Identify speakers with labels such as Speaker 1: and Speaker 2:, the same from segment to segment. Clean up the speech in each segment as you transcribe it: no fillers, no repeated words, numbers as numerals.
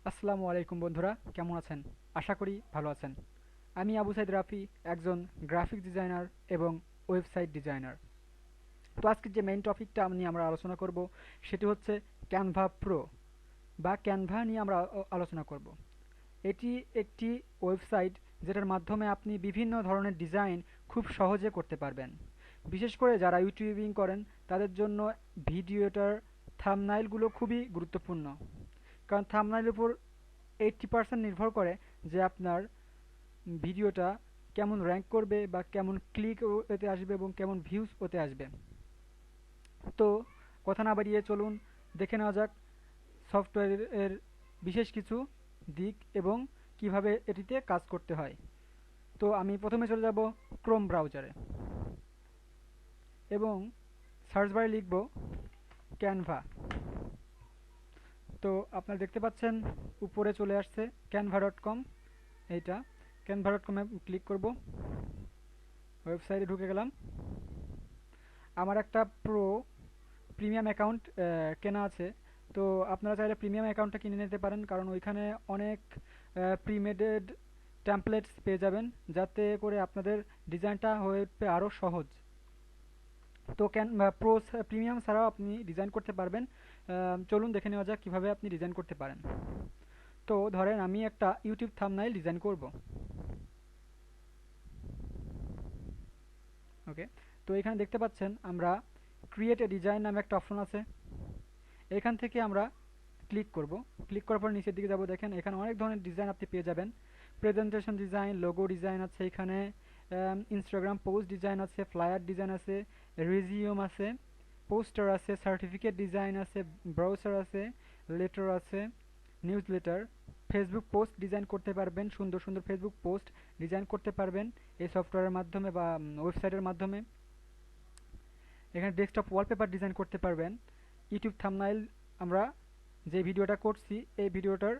Speaker 1: আসসালামু আলাইকুম বন্ধুরা, কেমন আছেন? আশা করি ভালো আছেন। আমি আবু সাইদ রাফি, একজন গ্রাফিক ডিজাইনার এবং ওয়েবসাইট ডিজাইনার। তো আজকে যে মেইন টপিকটা নিয়ে আমরা আলোচনা করব সেটি হচ্ছে ক্যানভা প্রো বা ক্যানভা নিয়ে আমরা আলোচনা করব। এটি একটি ওয়েবসাইট যেটার মাধ্যমে আপনি বিভিন্ন ধরনের ডিজাইন খুব সহজে করতে পারবেন। বিশেষ করে যারা ইউটিউবিং করেন তাদের জন্য ভিডিওটার থাম্বনেইলগুলো খুবই গুরুত্বপূর্ণ, কারণ থাম্বনেইলের উপর 80% নির্ভর করে যে আপনার ভিডিওটা কেমন র্যাঙ্ক করবে বা কেমন ক্লিক ওতে আসবে এবং কেমন ভিউজ ওতে আসবে। তো কথা না বাড়িয়ে চলুন দেখে নেওয়া যাক সফটওয়্যারের বিশেষ কিছু দিক এবং কিভাবে এটিতে কাজ করতে হয়। তো আমি প্রথমে চলে যাব ক্রোম ব্রাউজারে এবং সার্চ বারে লিখব ক্যানভা। তো আপনারা দেখতে পাচ্ছেন উপরে চলে আসছে canva.com। এইটা canva.com-এ ক্লিক করব, ওয়েবসাইটে ঢুকে গেলাম। আমার একটা প্রিমিয়াম অ্যাকাউন্ট কেনা আছে। তো আপনারা চাইলে প্রিমিয়াম অ্যাকাউন্টটা কিনে নিতে পারেন, কারণ ওইখানে অনেক প্রিমেডেড টেমপ্লেটস পেয়ে যাবেন, যাতে করে আপনাদের ডিজাইনটা হয়ে উঠবে আরও সহজ। তো প্রো প্রিমিয়াম ছাড়াও আপনি ডিজাইন করতে পারবেন। চলুন দেখে নেওয়া যাক কীভাবে আপনি ডিজাইন করতে পারেন। তো ধরেন আমি একটা ইউটিউব থাম্বনেইল ডিজাইন করব। ওকে, তো এখানে দেখতে পাচ্ছেন আমরা ক্রিয়েট এ ডিজাইন নামে একটা অপশন আছে। এখান থেকে আমরা ক্লিক করব। ক্লিক করার পর নিচের দিকে যাব, দেখেন এখানে অনেক ধরনের ডিজাইন আপনি পেয়ে যাবেন। প্রেজেন্টেশন ডিজাইন, লোগো ডিজাইন আছে, এখানে ইনস্টাগ্রাম পোস্ট ডিজাইন আছে, ফ্লায়ার ডিজাইন আছে, রিজিউম আছে, পোস্টার আছে, সার্টিফিকেট ডিজাইন আছে, ব্রাউজার আছে, লেটার আছে, news letter. Facebook post design করতে পারবেন, সুন্দর সুন্দর ফেসবুক পোস্ট ডিজাইন করতে পারবেন এই সফটওয়্যারের মাধ্যমে বা ওয়েবসাইটের মাধ্যমে। এখানে ডেস্কটপ ওয়ালপেপার ডিজাইন করতে পারবেন। ইউটিউব থাম্বনেইল, আমরা যে ভিডিওটা করছি এই ভিডিওটার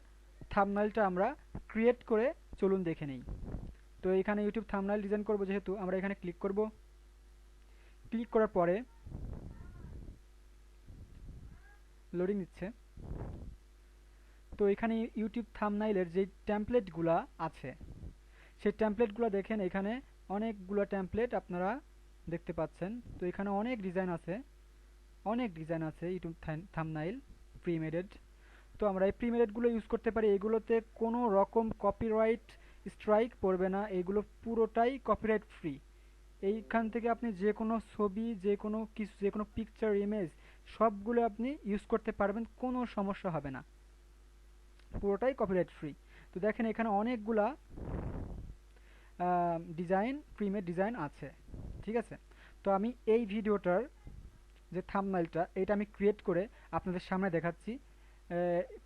Speaker 1: থাম্বনেইলটা আমরা ক্রিয়েট করে চলুন দেখে নেই। তো এখানে ইউটিউব থাম্বনেইল ডিজাইন করব, যেহেতু আমরা এখানে ক্লিক করব। ক্লিক করার পরে লোডিং নিচ্ছে। তো এখানে ইউটিউব থাম্বনেইলের যে টেমপ্লেটগুলো আছে সেই টেমপ্লেটগুলো দেখেন, এখানে অনেকগুলো টেমপ্লেট আপনারা দেখতে পাচ্ছেন। তো এখানে অনেক ডিজাইন আছে ইউটিউব থাম্বনেইল প্রিমেডেড। তো আমরা এই প্রিমেডেডগুলো ইউজ করতে পারি। এগুলোতে কোনো রকম কপিরাইট স্ট্রাইক পড়বে না, এগুলো পুরোটাই কপিরাইট ফ্রি। এইখান থেকে আপনি যে কোনো ছবি, যে কোনো কিছু, যে কোনো পিকচার, ইমেজ সবগুলো আপনি ইউজ করতে পারবেন, কোনো সমস্যা হবে না, পুরোটাই কপিরাইট ফ্রি। তো দেখেন এখানে অনেকগুলা প্রিমেড ডিজাইন আছে, ঠিক আছে। তো আমি এই ভিডিওটার যে থাম্বনেইলটা এটা আমি ক্রিয়েট করে আপনাদের সামনে দেখাচ্ছি।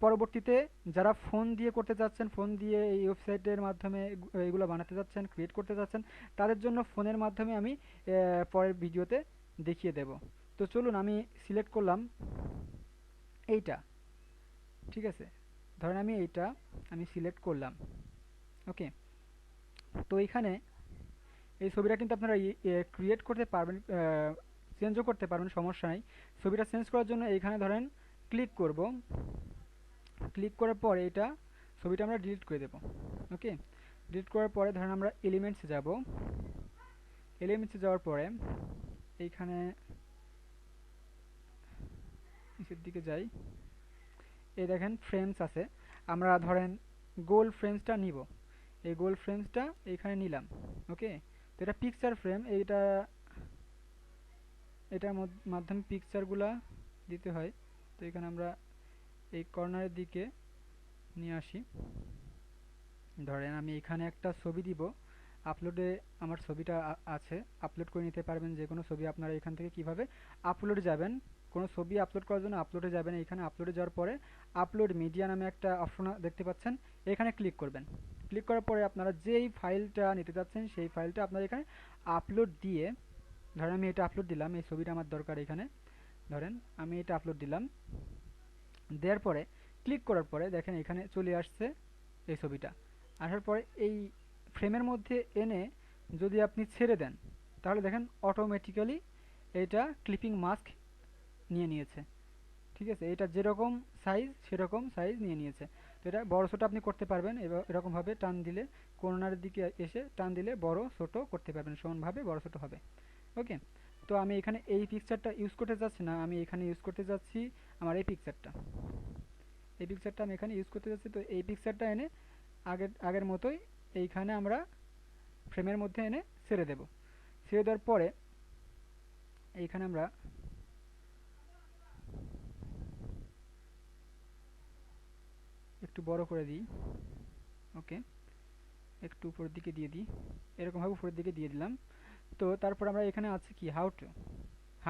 Speaker 1: পরবর্তীতে যারা ফোন দিয়ে করতে যাচ্ছেন, ফোন দিয়ে এই ওয়েবসাইটের মাধ্যমে এগুলো বানাতে যাচ্ছেন, ক্রিয়েট করতে যাচ্ছেন, তাদের জন্য ফোনের মাধ্যমে আমি পরের ভিডিওতে দেখিয়ে দেব। তো চলুন আমি সিলেক্ট করলাম এইটা, ঠিক আছে। ধরেন আমি সিলেক্ট করলাম। ওকে, তো এখানে এই ছবিটা কিন্তু আপনারা ক্রিয়েট করতে পারবেন, চেঞ্জও করতে পারবেন, সমস্যা নেই। ছবিটা চেঞ্জ করার জন্য এইখানে ধরেন ক্লিক করব। ক্লিক করার পরে এটা ছবিটা আমরা ডিলিট করে দেব। ওকে, ডিলিট করার পরে ধরেন আমরা এলিমেন্টসে যাব। এলিমেন্টসে যাওয়ার পরে এইখানে নিচের দিকে যাই, এই দেখেন ফ্রেমস আছে। আমরা ধরেন গোল ফ্রেমসটা নিব, এই গোল ফ্রেমসটা এইখানে নিলাম। ওকে, তো এটা পিকচার ফ্রেম, এটার মাধ্যমে পিকচারগুলা দিতে হয়। তো এখানে আমরা এই কর্নারের দিকে নিয়ে আসি। ধরেন আমি এখানে একটা ছবি দিব, আপলোডে আমার ছবিটা আছে, আপলোড করে নিতে পারবেন যে কোনো ছবি। আপনারা এখান থেকে কিভাবে আপলোডে যাবেন, কোনো ছবি আপলোড করার জন্য আপলোডে যাবেন। এখানে আপলোডে যাওয়ার পরে আপলোড মিডিয়া নামে একটা অপশন দেখতে পাচ্ছেন, এখানে ক্লিক করবেন। ক্লিক করার পরে আপনারা যেই ফাইলটা নিতে যাচ্ছেন সেই ফাইলটা আপনারা এখানে আপলোড দিয়ে, ধরেন আমি এটা আপলোড দিলাম, এই ছবিটা আমার দরকার। এখানে ধরেন আমি এটা আপলোড দিলাম, দেওয়ার পরে ক্লিক করার পরে দেখেন এখানে চলে আসছে এই ছবিটা। আসার পরে এই ফ্রেমের মধ্যে এনে যদি আপনি ছেড়ে দেন, তাহলে দেখেন অটোমেটিক্যালি এটা ক্লিপিং মাস্ক নিয়ে নিয়েছে, ঠিক আছে। এটা যেরকম সাইজ সেরকম সাইজ নিয়ে নিয়েছে। তো এটা বড় ছোট আপনি করতে পারবেন, এরকমভাবে টান দিলে কর্নারের দিকে এসে টান দিলে বড় ছোট করতে পারবেন, সমানভাবে বড় ছোট হবে। ওকে। তো আমি এখানে এই পিকচারটা ইউজ করতে যাচ্ছি না, আমি এখানে ইউজ করতে যাচ্ছি আমার এই পিকচারটা আমি এখানে ইউজ করতে যাচ্ছি। তো এই পিকচারটা এনে আগের মতোই এইখানে আমরা ফ্রেমের মধ্যে এনে ছেড়ে দেব। ছেড়ে দেওয়ার পরে এইখানে আমরা একটু বড় করে দিই। ওকে, একটু উপরের দিকে দিয়ে দিই, এরকমভাবে উপরের দিকে দিয়ে দিলাম। তো তারপর আমরা এখানে আছে কি হাউ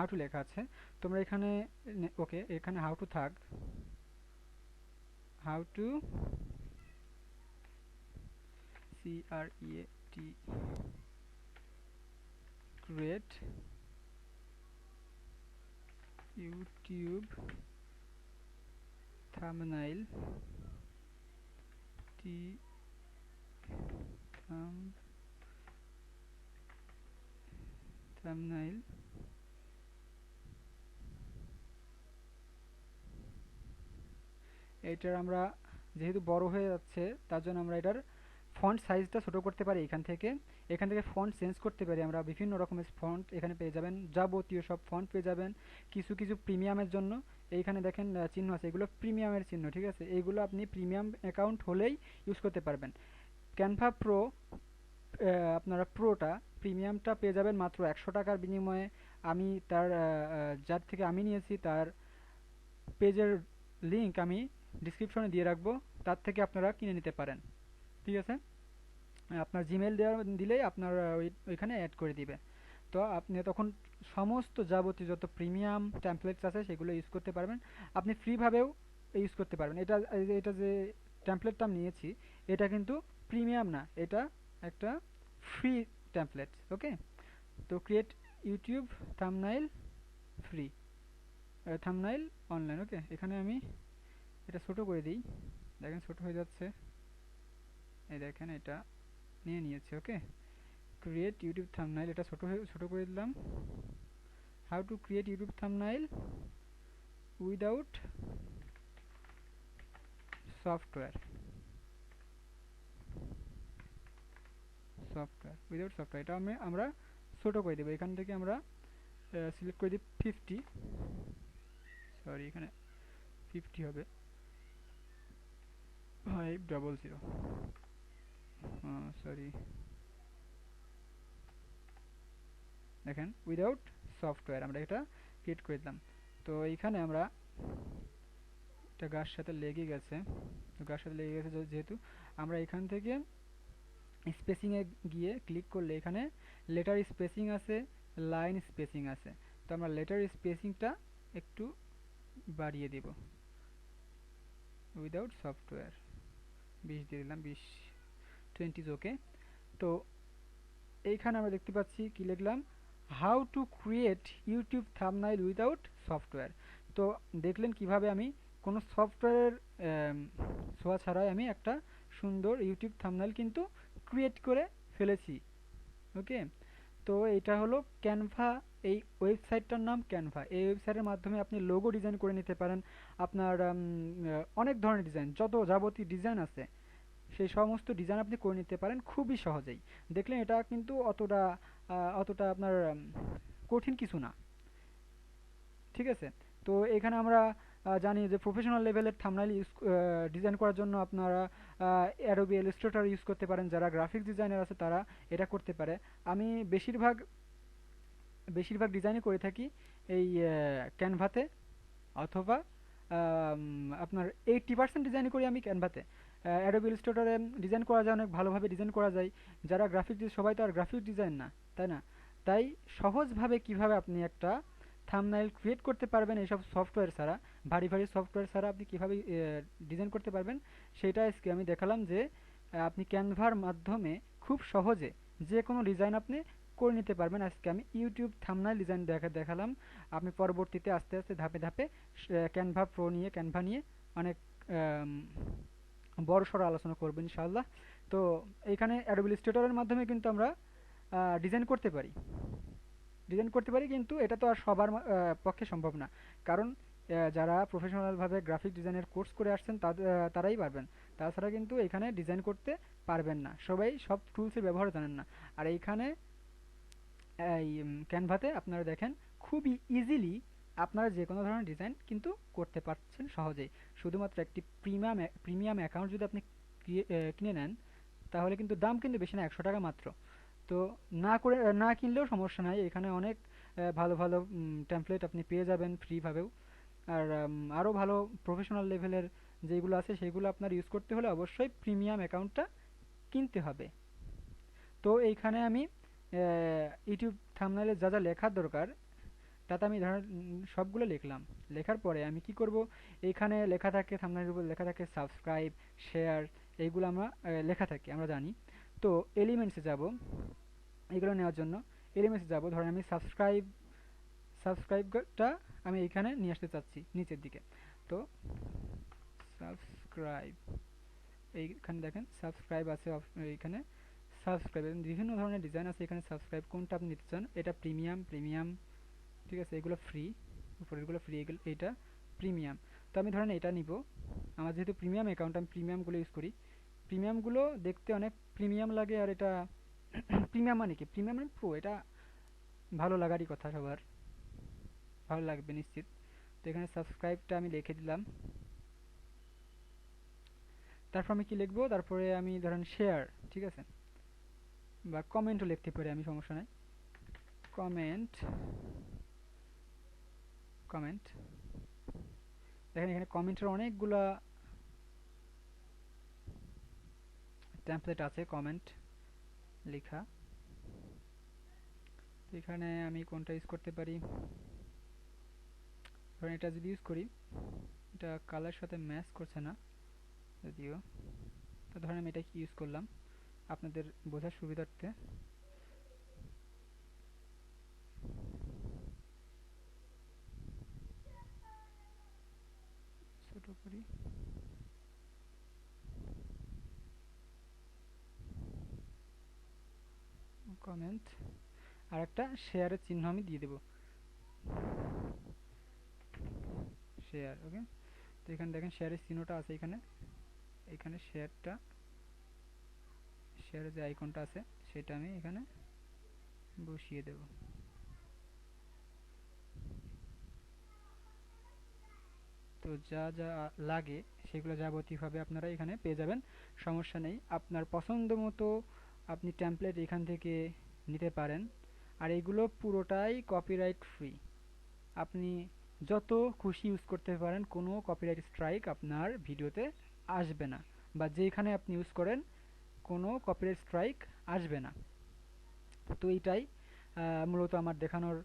Speaker 1: টু লেখা আছে, তোমরা এখানে ওকে এখানে হাউ টু থাক, how to CREAT create YouTube thumbnail thumbnail এটার আমরা যেহেতু বড় হয়ে যাচ্ছে তার জন্য আমরা এটার ফন্ট সাইজটা ছোট করতে পারি। এখান থেকে ফন্ট চেঞ্জ করতে পারি আমরা, বিভিন্ন রকমের ফন্ট এখানে পেয়ে যাবেন, যাবতীয় সব ফন্ট পেয়ে যাবেন। কিছু কিছু প্রিমিয়ামের জন্য এইখানে দেখেন চিহ্ন আছে, এগুলো প্রিমিয়ামের চিহ্ন, ঠিক আছে, এইগুলো আপনি প্রিমিয়াম অ্যাকাউন্ট হলেই ইউজ করতে পারবেন। ক্যানভা প্রো আপনারা প্রোটা প্রিমিয়ামটা পেয়ে যাবেন মাত্র 100 টাকার বিনিময়ে। আমি তার যার থেকে আমি নিয়েছি তার পেজের লিংক আমি ডিসক্রিপশনে দিয়ে রাখবো, তার থেকে আপনারা কিনে নিতে পারেন। ঠিক আছে, আপনার জিমেল দিলেই আপনার ওইখানে অ্যাড করে দিবে। তো আপনি তখন সমস্ত যাবতীয় যত প্রিমিয়াম টেমপ্লেটস আছে সেগুলো ইউজ করতে পারবেন। আপনি ফ্রিভাবেও ইউজ করতে পারবেন। এটা যে টেমপ্লেটটা আমি নিয়েছি এটা কিন্তু প্রিমিয়াম না, এটা একটা ফ্রি টেমপ্লেট। ওকে, তো create YouTube thumbnail free, thumbnail online. Okay, এখানে আমি এটা ছোট করে দিই, দেখেন ছোট হয়ে যাচ্ছে, এই দেখেন এটা নিয়ে নিয়েছে। ওকে, ক্রিয়েট ইউটিউব থাম্বনেইল, এটা ছোট করে দিলাম। How to create YouTube thumbnail without software এটা আমরা ছোট করে দেবো। এখান থেকে আমরা সিলেক্ট করে দিই 50, সরি এখানে 50 হবে 500, সরি দেখেন উইদাউট সফটওয়্যার আমরা এটা ক্রিয়েট করে দিলাম। তো এইখানে আমরা এটা গাছ সাথে লেগে গেছে, যেহেতু আমরা এখান থেকে স্পেসিংয়ে গিয়ে ক্লিক করলে এখানে লেটার স্পেসিং আছে, লাইন স্পেসিং আছে। তো আমরা লেটার স্পেসিংটা একটু বাড়িয়ে দেব, উইদাউট সফটওয়্যার 20 দিয়ে দিলাম, 20 ওকে। তো এইখানে আমরা দেখতে পাচ্ছি কি লিখলাম, how to create YouTube thumbnail without software. তো দেখলেন কিভাবে আমি কোনো সফটওয়্যারের ছোঁয়া ছাড়াই আমি একটা সুন্দর ইউটিউব থাম্বনেইল কিন্তু ক্রিয়েট করে ফেলেছি। ওকে, তো এটা হলো ক্যানভা, এই ওয়েবসাইটটার নাম ক্যানভা। এই ওয়েবসাইটের মাধ্যমে আপনি লোগো ডিজাইন করে নিতে পারেন, আপনার অনেক ধরনের ডিজাইন, যত যাবতীয় ডিজাইন আছে সেই সমস্ত ডিজাইন আপনি করে নিতে পারেন খুবই সহজেই। দেখলেন এটা কিন্তু অতটা আপনার কঠিন কিছু না। ঠিক আছে, তো এখানে আমরা জানি যে প্রফেশনাল লেভেলের থাম্বনেইল ডিজাইন করার জন্য আপনারা অ্যাডোবি ইলাস্ট্রেটর ইউজ করতে পারেন, যারা গ্রাফিক্স ডিজাইনার আছে তারা এটা করতে পারে। আমি বেশিরভাগ ডিজাইনই করে থাকি এই ক্যানভাতে, অথবা আপনার 80% ডিজাইন করি আমি ক্যানভাতে। অ্যাডোবি ইলাস্ট্রেটরে ডিজাইন করা যায়, অনেক ভালোভাবে ডিজাইন করা যায়। যারা সবাই তো আর গ্রাফিক্স ডিজাইন না, তাই না? তাই সহজভাবে কিভাবে আপনি একটা থাম্বনেইল ক্রিয়েট করতে পারবেন এইসব সফটওয়্যার ছাড়া, ভারী ভারী সফটওয়্যার ছাড়া আপনি কিভাবে ডিজাইন করতে পারবেন সেটা আজকে আমি দেখালাম, যে আপনি ক্যানভার মাধ্যমে খুব সহজে যে কোনো ডিজাইন আপনি করে নিতে পারবেন। আজকে আমি ইউটিউব থাম্বনেইল ডিজাইন দেখালাম। আপনি পরবর্তীতে আস্তে আস্তে ধাপে ধাপে ক্যানভা নিয়ে অনেক বড় সড়ো আলোচনা করবো ইনশাআল্লাহ। তো এখানে অ্যাডোবি ইলাস্ট্রেটরের মাধ্যমে কিন্তু আমরা ডিজাইন করতে পারি, কিন্তু এটা তো আর সবার পক্ষে সম্ভব না। কারণ যারা প্রফেশনালভাবে গ্রাফিক ডিজাইনের কোর্স করে আসছেন তারাই পারবেন। তাছাড়া কিন্তু এখানে ডিজাইন করতে পারবেন না, সবাই সব টুলসের ব্যবহার জানেন না। আর এইখানে এই ক্যানভাতে আপনারা দেখেন খুবই ইজিলি আপনারা যে কোনো ধরনের ডিজাইন কিন্তু করতে পারছেন সহজেই। শুধুমাত্র একটি প্রিমিয়াম অ্যাকাউন্ট যদি আপনি কিনে নেন, তাহলে কিন্তু দাম কিন্তু বেশি না, 100 টাকা মাত্র। তো না কিনলেও সমস্যা নাই, এখানে অনেক ভালো ভালো টেমপ্লেট আপনি পেয়ে যাবেন ফ্রিভাবেও। আর আরও ভালো প্রফেশনাল লেভেলের যেগুলো আছে সেগুলো আপনার ইউজ করতে হলে অবশ্যই প্রিমিয়াম অ্যাকাউন্টটা কিনতে হবে। তো এইখানে আমি ইউটিউব থাম্বনেইলে যা যা লেখার দরকার, তাতে আমি ধরেন সবগুলো লিখলাম। লেখার পরে আমি কি করব, এইখানে লেখা থাকে থাম্বনেইলের উপর লেখা থাকে সাবস্ক্রাইব, শেয়ার, এইগুলো আমরা লেখা থাকে আমরা জানি। তো এলিমেন্টসে যাব এগুলো নেওয়ার জন্য। এলিমেন্টসে যাব, ধরেন আমি সাবস্ক্রাইবটা আমি এখানে নিয়ে আসতে চাচ্ছি নিচের দিকে। তো সাবস্ক্রাইব, এইখানে দেখেন সাবস্ক্রাইব আছে এইখানে সাবস্ক্রাইব বিভিন্ন ধরনের ডিজাইন আছে এখানে। সাবস্ক্রাইব কোনটা আপনি নিতে চান, এটা প্রিমিয়াম, ঠিক আছে, এগুলো ফ্রি, উপরেরগুলো ফ্রি, এইটা প্রিমিয়াম। তো আমি ধরেন এটা নিব, আমার যেহেতু প্রিমিয়াম অ্যাকাউন্ট আমি প্রিমিয়ামগুলো ইউজ করি। প্রিমিয়ামগুলো দেখতে অনেক প্রিমিয়াম লাগে, আর এটা প্রিমিয়াম মানে কি, প্রিমিয়াম মানে প্রো, এটা ভালো লাগারই কথা, সবার ভালো লাগবে নিশ্চিত। তো এখানে সাবস্ক্রাইবটা আমি লিখে দিলাম। তারপর আমি কি লিখবো, তারপরে আমি ধরেন শেয়ার, ঠিক আছে, বা কমেন্টও লিখতে পারি আমি, সমস্যা নাই। কমেন্ট, কমেন্ট, দেখেন এখানে কমেন্টের অনেকগুলা টেমপ্লেট আছে কমেন্ট লেখা। তো এখানে আমি কোনটা ইউজ করতে পারি, ধরেন এটা যদি ইউজ করি, এটা কালার সাথে ম্যাচ করছে না যদিও। তো ধরেন আমি এটা কি ইউজ করলাম আপনাদের বোঝার সুবিধার্থে। ছোট করি, কমেন্ট, আর একটা শেয়ারের চিহ্ন আমি দিয়ে দেব, শেয়ার, ওকে। তো এখানে দেখেন শেয়ারের চিহ্নটা আছে এখানে, এখানে শেয়ারের যে আইকনটা আছে সেটা আমি এখানে বসিয়ে দেব। তো যা যা লাগে সেগুলো যাবতীয়ভাবে আপনারা এখানে পেয়ে যাবেন, সমস্যা নেই। আপনার পছন্দ মতো আপনি টেমপ্লেট এখান থেকে নিতে পারেন। আর এগুলো পুরোটাই কপিরাইট ফ্রি, আপনি যত খুশি ইউজ করতে পারেন, কোনো কপিরাইট স্ট্রাইক আপনার ভিডিওতে আসবে না, বা যেখানে আপনি ইউজ করেন কোনো কপিরাইট স্ট্রাইক আসবে না। তো এইটাই মূলত আমার দেখানোর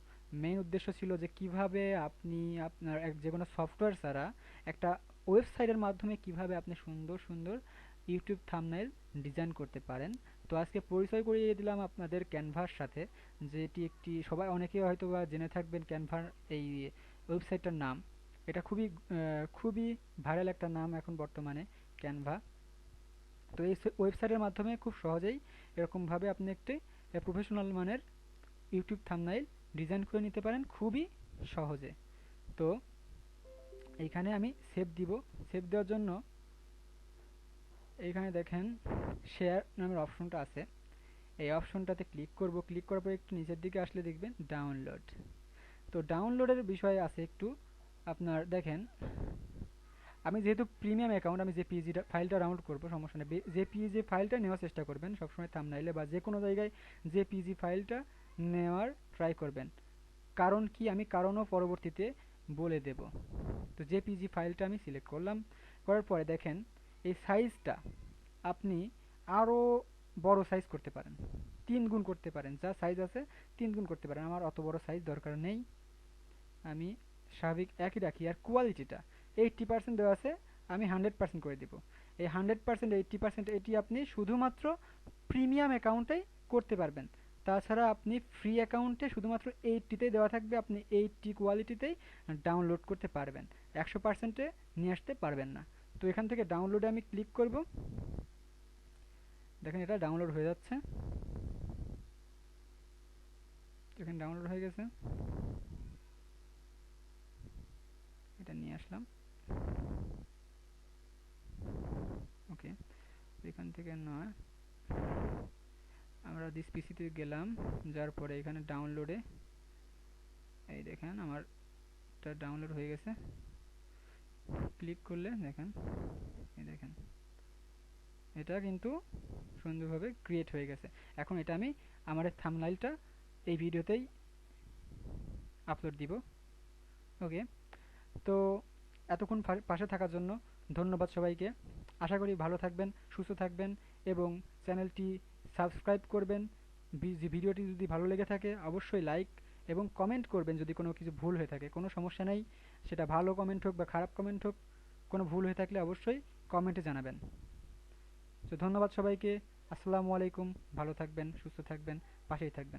Speaker 1: মেইন উদ্দেশ্য ছিল, যে কিভাবে আপনি আপনার যে কোনো সফটওয়্যার ছাড়া একটা ওয়েবসাইটের মাধ্যমে কিভাবে আপনি সুন্দর সুন্দর ইউটিউব থাম্বনেইল ডিজাইন করতে পারেন। তো আজকে পরিচয় করিয়ে দিলাম আপনাদের ক্যানভার সাথে, যেটি একটি সবাই অনেকেই হয়তো বা জেনে থাকবেন ক্যানভার এই ওয়েবসাইটটার নাম। এটা খুবই ভাইরাল একটা নাম এখন বর্তমানে, ক্যানভা। তো এই ওয়েবসাইটের মাধ্যমে খুব সহজেই এরকমভাবে আপনি একটি প্রফেশনাল মানের ইউটিউব থাম্বনেইল ডিজাইন করে নিতে পারেন খুবই সহজে। তো এইখানে আমি সেভ দিব। সেভ দেওয়ার জন্য এইখানে দেখেন শেয়ার নামের অপশনটা আছে, এই অপশনটাতে ক্লিক করব। ক্লিক করার পর একটু নিচের দিকে আসলে দেখবেন ডাউনলোড। তো ডাউনলোডের বিষয় আছে একটু, আপনার দেখেন আমি যেহেতু প্রিমিয়াম অ্যাকাউন্ট, আমি জেপিইজি ফাইলটা ডাউনলোড করবো, সমস্যা নেই। জেপিইজি ফাইলটা নেওয়ার চেষ্টা করবেন সবসময়, থাম্বনেইলে বা যে কোনো জায়গায় জেপিইজি ফাইলটা নেওয়ার ট্রাই করবেন। কারণ কি, আমি কারণও পরবর্তীতে বলে দেব। তো জেপিজি ফাইলটা আমি সিলেক্ট করলাম, করার পরে দেখেন এই সাইজটা আপনি আরও বড় সাইজ করতে পারেন, 3 গুণ করতে পারেন, যা সাইজ আছে 3 গুণ করতে পারেন। আমার অত বড় সাইজ দরকার নেই, আমি স্বাভাবিক একই রাখি। আর কোয়ালিটিটা 80% দেওয়া আছে, আমি 100% করে দিব। এই 100%, 80%, এটি আপনি শুধুমাত্র প্রিমিয়াম অ্যাকাউন্টেই করতে পারবেন। তাছাড়া আপনি ফ্রি অ্যাকাউন্টে শুধুমাত্র 80তেই দেওয়া থাকবে, আপনি 80 কোয়ালিটিতেই ডাউনলোড করতে পারবেন, 100%-এ নিয়ে আসতে পারবেন না। তো এখান থেকে ডাউনলোডে আমি ক্লিক করব, দেখেন এটা ডাউনলোড হয়ে যাচ্ছে, এখানে ডাউনলোড হয়ে গেছে, এটা নিয়ে আসলাম, ওকে। থেকে নয়, আমরা দিস পিসিতে গেলাম, যার পরে এখানে ডাউনলোডে এই দেখেন আমারটা ডাউনলোড হয়ে গেছে। ক্লিক করলে দেখেন, এই দেখেন এটা কিন্তু সুন্দরভাবে ক্রিয়েট হয়ে গেছে। এখন এটা আমি আমার থাম্বনেইলটা এই ভিডিওতেই আপলোড দিব। ওকে, তো এতক্ষণ পাশে থাকার জন্য ধন্যবাদ সবাইকে। আশা করি ভালো থাকবেন, সুস্থ থাকবেন এবং চ্যানেলটি সাবস্ক্রাইব করবেন। ভিডিওটি যদি ভালো লেগে থাকে অবশ্যই লাইক এবং কমেন্ট করবেন। যদি কোনো কিছু ভুল হয়ে থাকে কোনো সমস্যা নেই, সেটা ভালো কমেন্ট হোক বা খারাপ কমেন্ট হোক, কোনো ভুল হয়ে থাকলে অবশ্যই কমেন্টে জানাবেন। তো ধন্যবাদ সবাইকে। আসসালামু আলাইকুম। ভালো থাকবেন, সুস্থ থাকবেন, পাশেই থাকবেন।